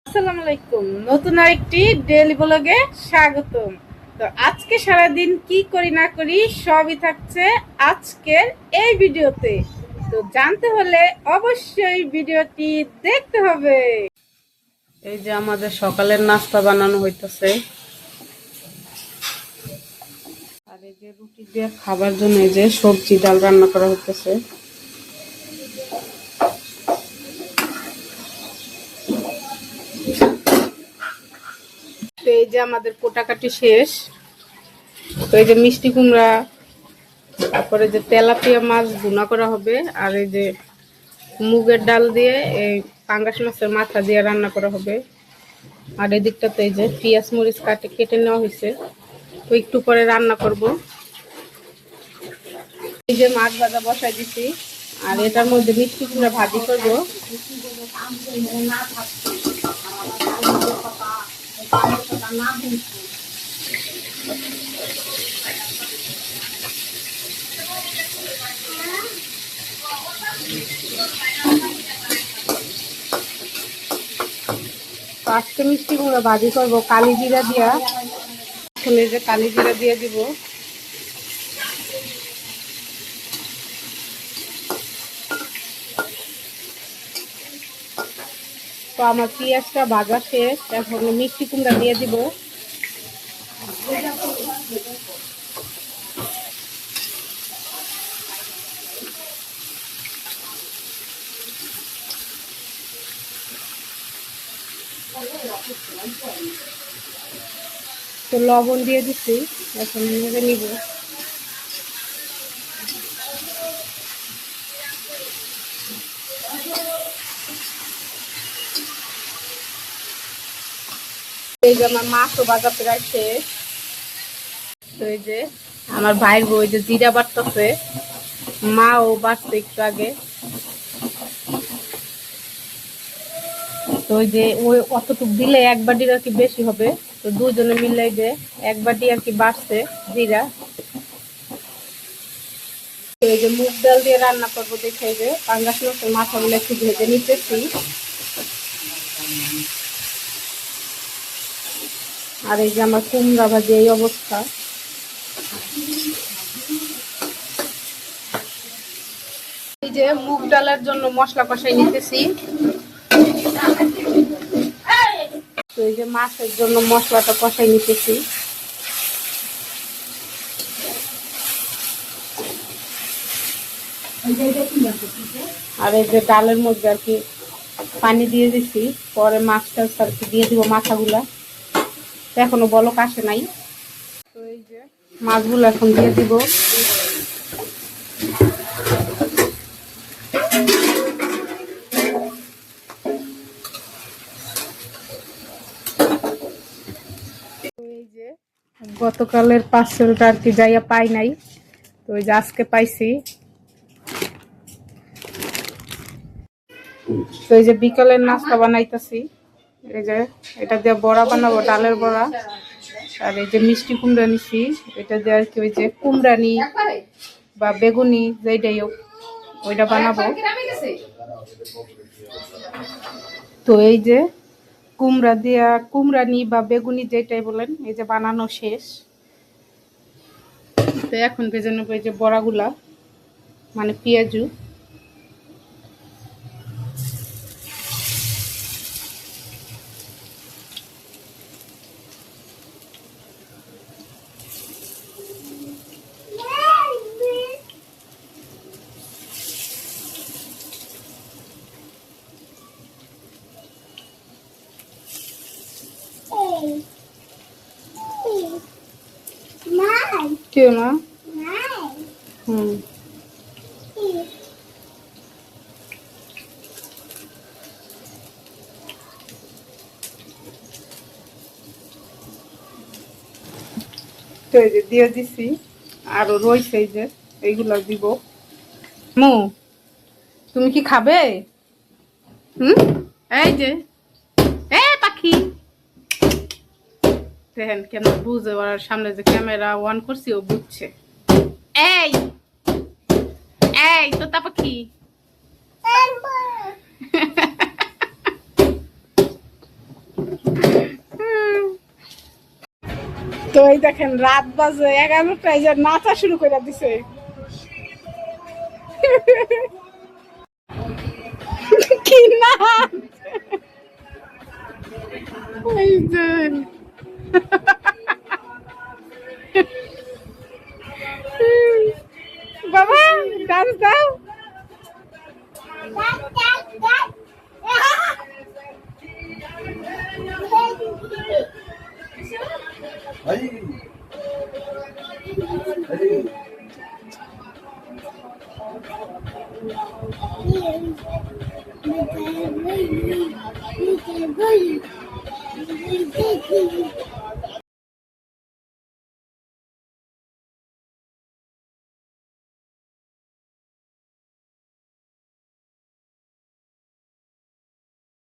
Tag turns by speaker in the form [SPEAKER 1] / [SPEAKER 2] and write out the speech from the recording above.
[SPEAKER 1] আসসালামু আলাইকুম, নতুন আরেকটি ডেইলি ব্লগে স্বাগতম। তো আজকে সারাদিন কি করি না করি সবই থাকছে আজকের এই ভিডিওতে। তো জানতে হলে অবশ্যই ভিডিওটি দেখতে হবে। এই যে আমাদের সকালের নাস্তা বানানো হইতেছে, আর এই যে রুটি দিয়ে খাবার জন্য এই যে সবজি ডাল রান্না করা হইতেছে। তো এই যে আমাদের কোটাকাটি শেষ। তো এই যে মিষ্টি কুমড়া, তারপরে যে তেলাপিয়া মাছ ভুনা করা হবে, আর এই যে মুগের ডাল দিয়ে এই পাঙ্গাস মাছের মাথা দিয়ে রান্না করা হবে। আর এদিকটাতে এই যে পেঁয়াজ মরিচ কেটে নেওয়া হয়েছে, তো একটু পরে রান্না করব। এই যে মাছ ভাজা বসাই দিছি, আর এটার মধ্যে মিষ্টি কুমড়া ভাজি করব। আজকে মিষ্টি কুমড়া ভাজি করবো কালি জিরা দিয়া। এখন এই যে কালি জিরা দিয়ে দিব। তো আমার পেঁয়াজটা ভাজা শেষ, এখন মিষ্টি কুমড়া দিয়ে দিব। তো লবণ দিয়ে দিচ্ছি, এখন নেড়ে নিব। এই যে আমার মাছও ভাজা প্রায় শেষ। তো এই যে আমার ভাইয়ের বউ যে জিরা বাটতেছে, মা ও বাটছে একটু আগে। তো ওই যে ওই অতটুকু দিলে এক বাটির আর কি বেশি হবে, তো দুজনে মিলে যে এক বাটি আর কি বাড়ছে জিরা। তো এই যে মুগ ডাল দিয়ে রান্না করবো, দেখে যে পাঙ্গাস মাছের মাথাগুলো একটু ভেজে নিতেছি। আর এই যে আমার কুমড়া ভাজি এই অবস্থা। এই যে মুগ ডালের জন্য মশলা কষাই নিতেছি। তো এই যে মাছের জন্য মশলাটা কষাই নিতেছি। আর এই যে ডালের মধ্যে আর কি পানি দিয়ে দিছি, পরে মাছটা আর কি দিয়ে দিব মাথাগুলা। এখনো বলক আসে নাই। তো এই যে মাছগুলো এখন দিয়ে দিব। এই যে গতকালের পার্সেলটা আর কি যাইয়া পাই নাই, তো ওই যে আজকে পাইছি। তো এই যে বিকালের নাস্তা বানাইতেছি। এই যে এটা দিয়ে বড়া বানাবো, ডালের বড়া। আর এই যে মিষ্টি কুমড়া নিছি, এটা দিয়ে আর কি ওই যে কুমড়ানি বা বেগুনি যেটাই হোক ওইটা বানাবো। তো এই যে কুমড়া দিয়া কুমড়ানি বা বেগুনি যেটাই বলেন, এই যে বানানো শেষ। তো এখন ভেজে নেবো এই যে বড়াগুলা, মানে পেঁয়াজু। কেউ না। হুম। তো এই যে দিয়ে দিছি, আরো রয়েছে এই যে এইগুলা দিব। মু, তুমি কি খাবে? হুম, এই যে এ পাখি দেখেন কেন বুঝে, ওর সামনে যে ক্যামেরা অন করছি ও বুঝছে। এই এই তোতা পাখি, তো এই দেখেন রাত বাজে 11টায় যে নাচা শুরু করে দিছে। কি নাচ! এই যে বাবা ডান্স দাও।